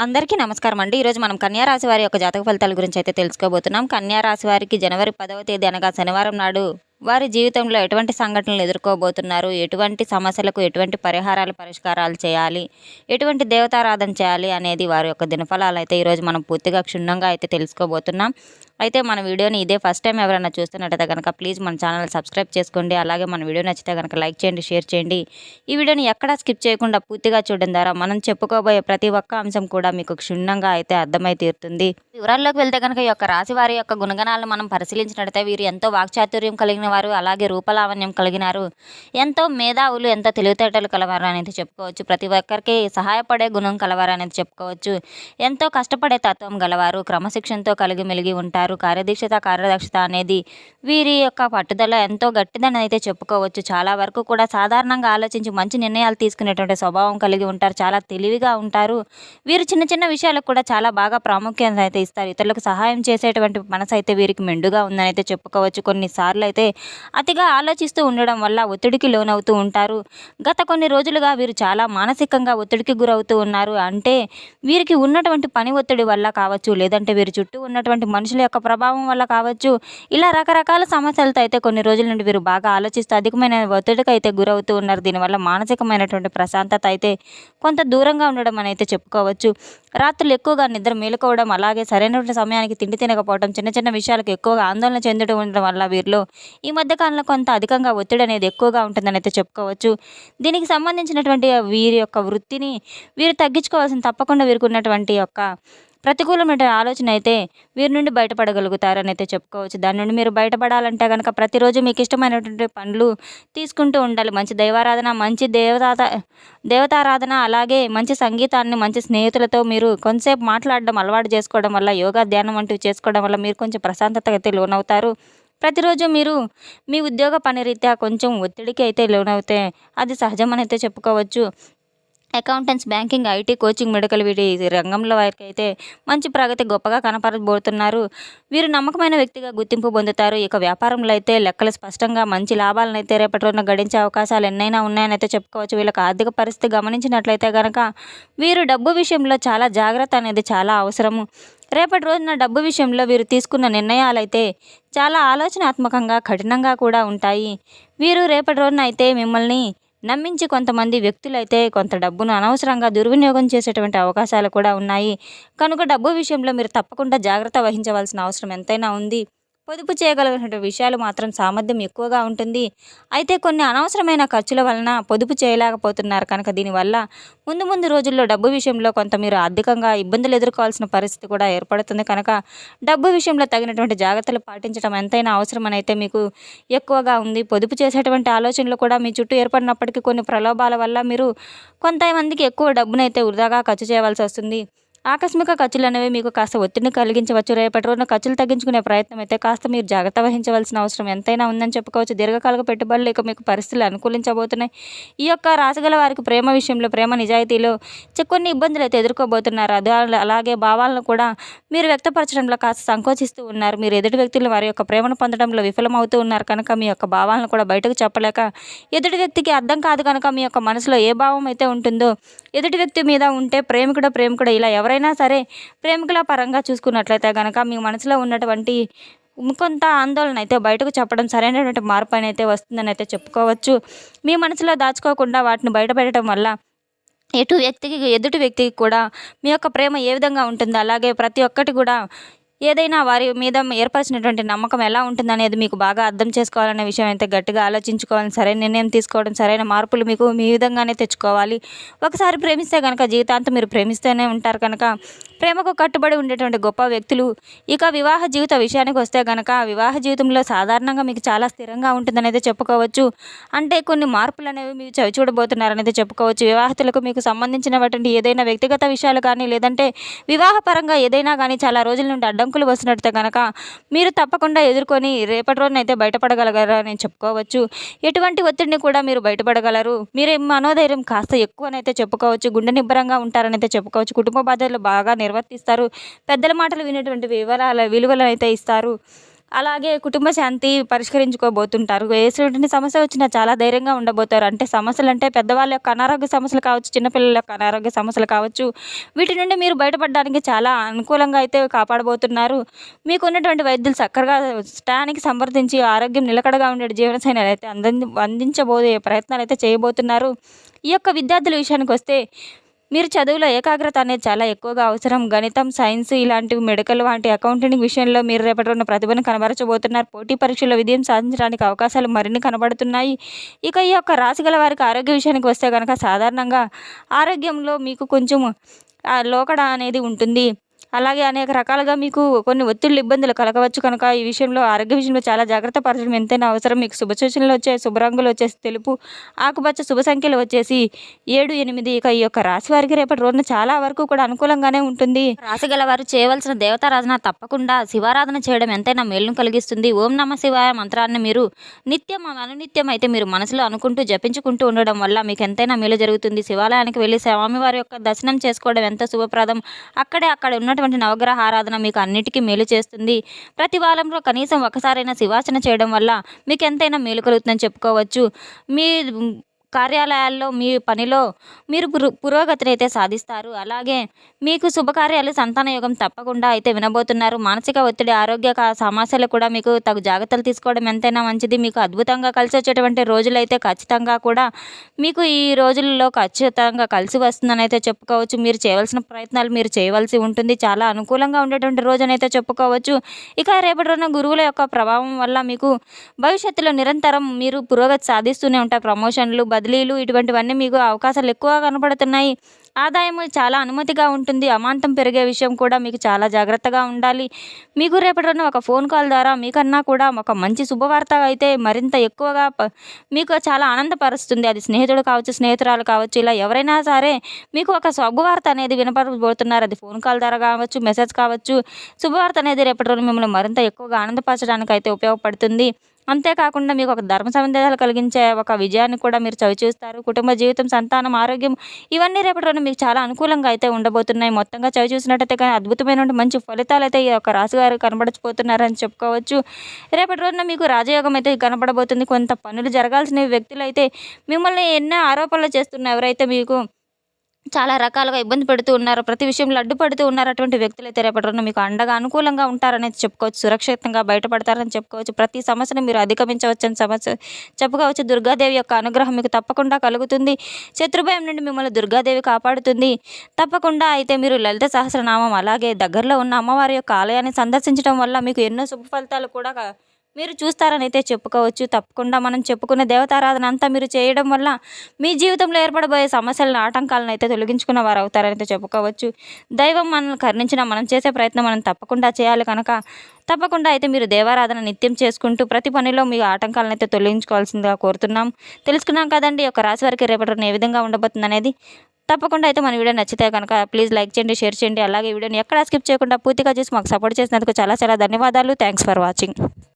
అందరికీ నమస్కారం అండి. ఈరోజు మనం కన్యా రాశి వారి యొక్క జాతక ఫలితాల గురించి అయితే తెలుసుకోబోతున్నాం. కన్యా రాశి వారికి జనవరి 10వ తేదీ అనగా శనివారం నాడు వారి జీవితంలో ఎటువంటి సంఘటనలు ఎదుర్కోబోతున్నారు, ఎటువంటి సమస్యలకు ఎటువంటి పరిష్కారాలు చేయాలి, ఎటువంటి దేవతారాధన చేయాలి అనేది వారి యొక్క దినఫలాలు అయితే ఈరోజు మనం పూర్తిగా క్షుణ్ణంగా అయితే తెలుసుకోబోతున్నాం. అయితే మన వీడియోని ఇదే ఫస్ట్ టైం ఎవరైనా చూస్తున్నట్టయితే కనుక ప్లీజ్ మన ఛానల్ సబ్స్క్రైబ్ చేసుకోండి. అలాగే మన వీడియో నచ్చితే కనుక లైక్ చేయండి, షేర్ చేయండి. ఈ వీడియోని ఎక్కడా స్కిప్ చేయకుండా పూర్తిగా చూడడం ద్వారా మనం చెప్పుకోబోయే ప్రతి ఒక్క అంశం కూడా మీకు క్షుణ్ణంగా అయితే అర్థమై తీరుతుంది. వివరాల్లోకి వెళ్తే కనుక ఈ యొక్క రాశి వారి యొక్క గుణగణాలను మనం పరిశీలించినట్లయితే వీరు ఎంతో వాక్చాతుర్యం కలిగిన వారు, అలాగే రూపలావణ్యం కలిగినారు, ఎంతో మేధావులు, ఎంతో తెలివితేటలు కలవారు అనేది చెప్పుకోవచ్చు. ప్రతి ఒక్కరికి సహాయపడే గుణం కలవారు అనేది చెప్పుకోవచ్చు. ఎంతో కష్టపడే తత్వం గలవారు, క్రమశిక్షణతో కలిగి మెలిగి ఉంటారు. కార్యదక్షత అనేది వీరి యొక్క పట్టుదల ఎంతో గట్టిదని అయితే చెప్పుకోవచ్చు. చాలా వరకు కూడా సాధారణంగా ఆలోచించి మంచి నిర్ణయాలు తీసుకునేటువంటి స్వభావం కలిగి ఉంటారు. చాలా తెలివిగా ఉంటారు. వీరు చిన్న చిన్న విషయాలకు కూడా చాలా బాగా ప్రాముఖ్యత అయితే ఇస్తారు. ఇతరులకు సహాయం చేసేటువంటి మనసు అయితే వీరికి మెండుగా ఉందని అయితే చెప్పుకోవచ్చు. కొన్నిసార్లు అయితే అతిగా ఆలోచిస్తూ ఉండడం వల్ల ఒత్తిడికి లోనవుతూ ఉంటారు. గత కొన్ని రోజులుగా వీరు చాలా మానసికంగా ఒత్తిడికి గురవుతూ ఉన్నారు. అంటే వీరికి ఉన్నటువంటి పని ఒత్తిడి వల్ల కావచ్చు, లేదంటే వీరి చుట్టూ ఉన్నటువంటి మనుషుల యొక్క ప్రభావం వల్ల కావచ్చు. ఇలా రకరకాల సమస్యలతో అయితే కొన్ని రోజుల నుండి వీరు బాగా ఆలోచిస్తూ అధికమైన ఒత్తిడికి అయితే గురవుతూ ఉన్నారు. దీనివల్ల మానసికమైనటువంటి ప్రశాంతత అయితే కొంత దూరంగా ఉండడం అని అయితే చెప్పుకోవచ్చు. రాత్రులు ఎక్కువగా నిద్ర మేలుకోవడం, అలాగే సరైనటువంటి సమయానికి తిండి తినకపోవడం, చిన్న చిన్న విషయాలకు ఎక్కువగా ఆందోళన చెందడం ఉండడం వల్ల వీరిలో ఈ మధ్య కాలంలో కొంత అధికంగా ఒత్తిడి అనేది ఎక్కువగా ఉంటుందని అయితే చెప్పుకోవచ్చు. దీనికి సంబంధించినటువంటి వీరి యొక్క వృత్తిని వీరు తగ్గించుకోవాల్సిన తప్పకుండా వీరికి ఉన్నటువంటి యొక్క ప్రతికూలమైన ఆలోచన అయితే వీరి నుండి బయటపడగలుగుతారని అయితే చెప్పుకోవచ్చు. దాని నుండి మీరు బయటపడాలంటే కనుక ప్రతిరోజు మీకు ఇష్టమైనటువంటి పనులు తీసుకుంటూ ఉండాలి. మంచి దైవారాధన, మంచి దేవతారాధన, అలాగే మంచి సంగీతాన్ని మంచి స్నేహితులతో మీరు కొంతసేపు మాట్లాడడం అలవాటు చేసుకోవడం వల్ల, యోగా ధ్యానం వంటివి చేసుకోవడం వల్ల మీరు కొంచెం ప్రశాంతత అయితే లోనవుతారు. ప్రతిరోజు మీరు మీ ఉద్యోగ పని రీత్యా కొంచెం ఒత్తిడికి అయితే లోనవుతే అది సహజమని అయితే చెప్పుకోవచ్చు. Accountants, banking, IT, coaching, medical వీటి రంగంలో వారికి అయితే మంచి ప్రగతి గొప్పగా కనపరబోతున్నారు. వీరు నమ్మకమైన వ్యక్తిగా గుర్తింపు పొందుతారు. ఇక వ్యాపారంలో అయితే లెక్కలు స్పష్టంగా మంచి లాభాలను అయితే రేపటి రోజున గడించే అవకాశాలు ఎన్నైనా ఉన్నాయని అయితే చెప్పుకోవచ్చు. వీళ్ళకి ఆర్థిక పరిస్థితి గమనించినట్లయితే కనుక వీరు డబ్బు విషయంలో చాలా జాగ్రత్త అనేది చాలా అవసరము. రేపటి రోజున డబ్బు విషయంలో వీరు తీసుకున్న నిర్ణయాలైతే చాలా ఆలోచనాత్మకంగా కఠినంగా కూడా ఉంటాయి. వీరు రేపటి రోజున అయితే మిమ్మల్ని నమ్మించి కొంతమంది వ్యక్తులైతే కొంత డబ్బును అనవసరంగా దుర్వినియోగం చేసేటువంటి అవకాశాలు కూడా ఉన్నాయి. కనుక డబ్బు విషయంలో మీరు తప్పకుండా జాగ్రత్త వహించవలసిన అవసరం ఎంతైనా ఉంది. పొదుపు చేయగలిగినటువంటి విషయాలు మాత్రం సామర్థ్యం ఎక్కువగా ఉంటుంది. అయితే కొన్ని అనవసరమైన ఖర్చుల వలన పొదుపు చేయలేకపోతున్నారు. కనుక దీనివల్ల ముందు ముందు రోజుల్లో డబ్బు విషయంలో కొంత మీరు ఆర్థికంగా ఇబ్బందులు ఎదుర్కోవాల్సిన పరిస్థితి కూడా ఏర్పడుతుంది. కనుక డబ్బు విషయంలో తగినటువంటి జాగ్రత్తలు పాటించడం ఎంతైనా అవసరమని అయితే మీకు ఎక్కువగా ఉంది. పొదుపు చేసేటువంటి ఆలోచనలు కూడా మీ చుట్టూ ఏర్పడినప్పటికీ కొన్ని ప్రలోభాల వల్ల మీరు కొంతమందికి ఎక్కువ డబ్బునైతే వృధాగా ఖర్చు చేయవలసి వస్తుంది. ఆకస్మిక ఖర్చులు అనేవి మీకు కాస్త ఒత్తిడిని కలిగించవచ్చు. రేపటి రోజున ఖర్చులు తగ్గించుకునే ప్రయత్నం అయితే కాస్త మీరు జాగ్రత్త వహించవలసిన అవసరం ఎంతైనా ఉందని చెప్పుకోవచ్చు. దీర్ఘకాలిక పెట్టుబడులు ఇక మీకు పరిస్థితులు అనుకూలించబోతున్నాయి. ఈ యొక్క రాశిగల వారికి ప్రేమ విషయంలో, ప్రేమ నిజాయితీలో కొన్ని ఇబ్బందులు అయితే ఎదుర్కోబోతున్నారు. అలాగే భావాలను కూడా మీరు వ్యక్తపరచడంలో కాస్త సంకోచిస్తూ ఉన్నారు. మీరు ఎదుటి వ్యక్తులు వారి యొక్క ప్రేమను పొందడంలో విఫలమవుతూ ఉన్నారు. కనుక మీ యొక్క భావాలను కూడా బయటకు చెప్పలేక ఎదుటి వ్యక్తికి అర్థం కాదు. కనుక మీ యొక్క మనసులో ఏ భావం అయితే ఉంటుందో ఎదుటి వ్యక్తి మీద ఉంటే ప్రేమికుడు ఇలా ఎవరైనా సరే ప్రేమికుల పరంగా చూసుకున్నట్లయితే కనుక మీ మనసులో ఉన్నటువంటి కొంత ఆందోళన అయితే బయటకు చెప్పడం సరైనటువంటి మార్పు అయితే వస్తుందని అయితే చెప్పుకోవచ్చు. మీ మనసులో దాచుకోకుండా వాటిని బయటపెట్టడం వల్ల ఎదుటి వ్యక్తికి కూడా మీ యొక్క ప్రేమ ఏ విధంగా ఉంటుందో, అలాగే ప్రతి ఒక్కటి కూడా ఏదైనా వారి మీద ఏర్పరిచినటువంటి నమ్మకం ఎలా ఉంటుందనేది మీకు బాగా అర్థం చేసుకోవాలనే విషయం అయితే గట్టిగా ఆలోచించుకోవాలి. సరైన నిర్ణయం తీసుకోవడం, సరైన మార్పులు మీకు మీ విధంగానే తెచ్చుకోవాలి. ఒకసారి ప్రేమిస్తే కనుక జీవితాంతం మీరు ప్రేమిస్తూనే ఉంటారు. కనుక ప్రేమకు కట్టుబడి ఉండేటువంటి గొప్ప వ్యక్తులు. ఇక వివాహ జీవిత విషయానికి వస్తే కనుక వివాహ జీవితంలో సాధారణంగా మీకు చాలా స్థిరంగా ఉంటుందనేది చెప్పుకోవచ్చు. అంటే కొన్ని మార్పులు అనేవి మీరు చూడబోతున్నారనేది చెప్పుకోవచ్చు. వివాహితులకు మీకు సంబంధించినటువంటి ఏదైనా వ్యక్తిగత విషయాలు కానీ, లేదంటే వివాహపరంగా ఏదైనా కానీ చాలా రోజుల నుండి అడ్డంకులు వస్తున్నట్టే కనుక మీరు తప్పకుండా ఎదుర్కొని రేపటి రోజునైతే బయటపడగలగరని చెప్పుకోవచ్చు. ఎటువంటి ఒత్తిడిని కూడా మీరు బయటపడగలరు. మీరు మనోధైర్యం కాస్త ఎక్కువనైతే చెప్పుకోవచ్చు. గుండె నిబ్బరంగా ఉంటారనైతే చెప్పుకోవచ్చు. కుటుంబ బాధ్యతలు బాగా నిర్వర్తిస్తారు. పెద్దల మాటలు వినేటువంటి విలువలను అయితే ఇస్తారు. అలాగే కుటుంబ శాంతి పరిష్కరించుకోబోతుంటారు. ఎటువంటి సమస్య వచ్చినా చాలా ధైర్యంగా ఉండబోతారు. అంటే సమస్యలంటే పెద్దవాళ్ళ యొక్క అనారోగ్య సమస్యలు కావచ్చు, చిన్నపిల్లల యొక్క అనారోగ్య సమస్యలు కావచ్చు. వీటి నుండి మీరు బయటపడడానికి చాలా అనుకూలంగా అయితే కాపాడబోతున్నారు. మీకున్నటువంటి వైద్యులు చక్కగా టయానికి సంప్రదించి ఆరోగ్యం నిలకడగా ఉండే జీవనశైలిని అయితే అందించబోయే ప్రయత్నాలు అయితే చేయబోతున్నారు. ఈ యొక్క విద్యార్థుల విషయానికొస్తే మీరు చదువులో ఏకాగ్రత అనేది చాలా ఎక్కువగా అవసరం. గణితం, సైన్స్ ఇలాంటివి మెడికల్ వంటి అకౌంటింగ్ విషయంలో మీరు రేపటి రోజున ప్రతిభను కనబరచబోతున్నారు. పోటీ పరీక్షల్లో విజయం సాధించడానికి అవకాశాలు మరిన్ని కనబడుతున్నాయి. ఇక ఈ యొక్క రాశి గల వారికి ఆరోగ్య విషయానికి వస్తే కనుక సాధారణంగా ఆరోగ్యంలో మీకు కొంచెం లోకడ అనేది ఉంటుంది. అలాగే అనేక రకాలుగా మీకు కొన్ని ఒత్తిళ్ళు ఇబ్బందులు కలగవచ్చు కనుక ఈ విషయంలో ఆరోగ్య విషయంలో చాలా జాగ్రత్త పడడం ఎంతైనా అవసరం. మీకు శుభ సూచనలు వచ్చే శుభ రంగులు వచ్చేసి తెలుపు, ఆకుపచ్చ, శుభ సంఖ్యలు వచ్చేసి 7, 8. ఇక ఈ యొక్క రాశి వారికి రేపటి రోజున చాలా వరకు కూడా అనుకూలంగానే ఉంటుంది. రాశి గల వారు చేయవలసిన దేవతారాధన తప్పకుండా శివారాధన చేయడం ఎంతైనా మేలును కలిగిస్తుంది. ఓం నమ శివాయ మంత్రాన్ని మీరు నిత్యం అనునిత్యం అయితే మీరు మనసులో అనుకుంటూ జపించుకుంటూ ఉండడం వల్ల మీకు ఎంతైనా మేలు జరుగుతుంది. శివాలయానికి వెళ్ళి స్వామివారి యొక్క దర్శనం చేసుకోవడం ఎంతో శుభప్రదం. అక్కడ ఉన్నటువంటి నవగ్రహ ఆరాధన మీకు అన్నిటికీ మేలు చేస్తుంది. ప్రతి వారంలో కనీసం ఒకసారైనా శివార్చన చేయడం వల్ల మీకు ఎంతైనా మేలు కలుగుతుందని చెప్పుకోవచ్చు. మీ కార్యాలయాల్లో మీ పనిలో మీరు పురోగతిని అయితే సాధిస్తారు. అలాగే మీకు శుభకార్యాలు, సంతాన యోగం తప్పకుండా అయితే వినబోతున్నారు. మానసిక ఒత్తిడి, ఆరోగ్య సమస్యలు కూడా మీకు తగు జాగ్రత్తలు తీసుకోవడం ఎంతైనా మంచిది. మీకు అద్భుతంగా కలిసి వచ్చేటువంటి రోజులైతే ఖచ్చితంగా కూడా మీకు ఈ రోజుల్లో ఖచ్చితంగా కలిసి వస్తుందని అయితే చెప్పుకోవచ్చు. మీరు చేయవలసిన ప్రయత్నాలు మీరు చేయవలసి ఉంటుంది. చాలా అనుకూలంగా ఉండేటువంటి రోజు అని అయితే చెప్పుకోవచ్చు. ఇక రేపటి రోజున గురువుల యొక్క ప్రభావం వల్ల మీకు భవిష్యత్తులో నిరంతరం మీరు పురోగతి సాధిస్తూనే ఉంటారు. ప్రమోషన్లు, బదిలీలు ఇటువంటివన్నీ మీకు అవకాశాలు ఎక్కువగా కనపడుతున్నాయి. ఆదాయం చాలా అనుమతిగా ఉంటుంది. అమాంతం పెరిగే విషయం కూడా మీకు చాలా జాగ్రత్తగా ఉండాలి. మీకు రేపటి రోజున ఒక ఫోన్ కాల్ ద్వారా మీకన్నా కూడా ఒక మంచి శుభవార్త అయితే మరింత ఎక్కువగా మీకు చాలా ఆనందపరుస్తుంది. అది స్నేహితుడు కావచ్చు, స్నేహితురాలు కావచ్చు, ఇలా ఎవరైనా సరే మీకు ఒక శుభవార్త అనేది వినపడబోతున్నారు. అది ఫోన్ కాల్ ద్వారా కావచ్చు, మెసేజ్ కావచ్చు. శుభవార్త అనేది రేపటి రోజున మిమ్మల్ని మరింత ఎక్కువగా ఆనందపరచడానికి అయితే ఉపయోగపడుతుంది. అంతేకాకుండా మీకు ఒక ధర్మ సందేహాలు కలిగించే ఒక విజయాన్ని కూడా మీరు చవిచూస్తారు. కుటుంబ జీవితం, సంతానం, ఆరోగ్యం ఇవన్నీ రేపటి రోజున మీకు చాలా అనుకూలంగా అయితే ఉండబోతున్నాయి. మొత్తంగా చవిచూసినట్టయితే కానీ అద్భుతమైనటువంటి మంచి ఫలితాలు అయితే ఈ యొక్క రాశివారు కనబడకపోతున్నారని చెప్పుకోవచ్చు. రేపటి రోజున మీకు రాజయోగం అయితే కనబడబోతుంది. కొంత పనులు జరగాల్సిన వ్యక్తులు అయితే మిమ్మల్ని ఎన్నో ఆరోపణలు చేస్తున్న ఎవరైతే మీకు చాలా రకాలుగా ఇబ్బంది పెడుతూ ఉన్నారు, ప్రతి విషయంలో అడ్డుపడుతూ ఉన్నారు, అటువంటి వ్యక్తులు అయితే రేపటి రోజున మీకు అండగా అనుకూలంగా ఉంటారనేది చెప్పుకోవచ్చు. సురక్షితంగా బయటపడతారని చెప్పుకోవచ్చు. ప్రతి సమస్యను మీరు అధిగమించవచ్చని చెప్పుకోవచ్చు. దుర్గాదేవి యొక్క అనుగ్రహం మీకు తప్పకుండా కలుగుతుంది. శత్రుభయం నుండి మిమ్మల్ని దుర్గాదేవి కాపాడుతుంది. తప్పకుండా అయితే మీరు లలిత సహస్రనామం అలాగే దగ్గరలో ఉన్న అమ్మవారి యొక్క ఆలయాన్ని సందర్శించడం వల్ల మీకు ఎన్నో శుభ ఫలితాలు కూడా మీరు చూస్తారని అయితే చెప్పుకోవచ్చు. తప్పకుండా మనం చెప్పుకునే దేవతారాధన అంతా మీరు చేయడం వల్ల మీ జీవితంలో ఏర్పడబోయే సమస్యలను, ఆటంకాలను అయితే తొలగించుకున్న వారు అవుతారని అయితే చెప్పుకోవచ్చు. దైవం మనల్ని కరుణించిన మనం చేసే ప్రయత్నం మనం తప్పకుండా చేయాలి కనుక తప్పకుండా అయితే మీరు దేవారాధన నిత్యం చేసుకుంటూ ప్రతి పనిలో మీ ఆటంకాలను అయితే తొలగించుకోవాల్సిందిగా కోరుతున్నాం. తెలుసుకున్నాం కదండి ఒక రాశి వారికి రేపటి రోజున ఏ విధంగా ఉండబోతుంది అనేది. తప్పకుండా అయితే మన వీడియో నచ్చితే కనుక ప్లీజ్ లైక్ చేయండి, షేర్ చేయండి. అలాగే వీడియోని ఎక్కడా స్కిప్ చేయకుండా పూర్తిగా చూసి మాకు సపోర్ట్ చేసినందుకు చాలా చాలా ధన్యవాదాలు. Thanks for watching.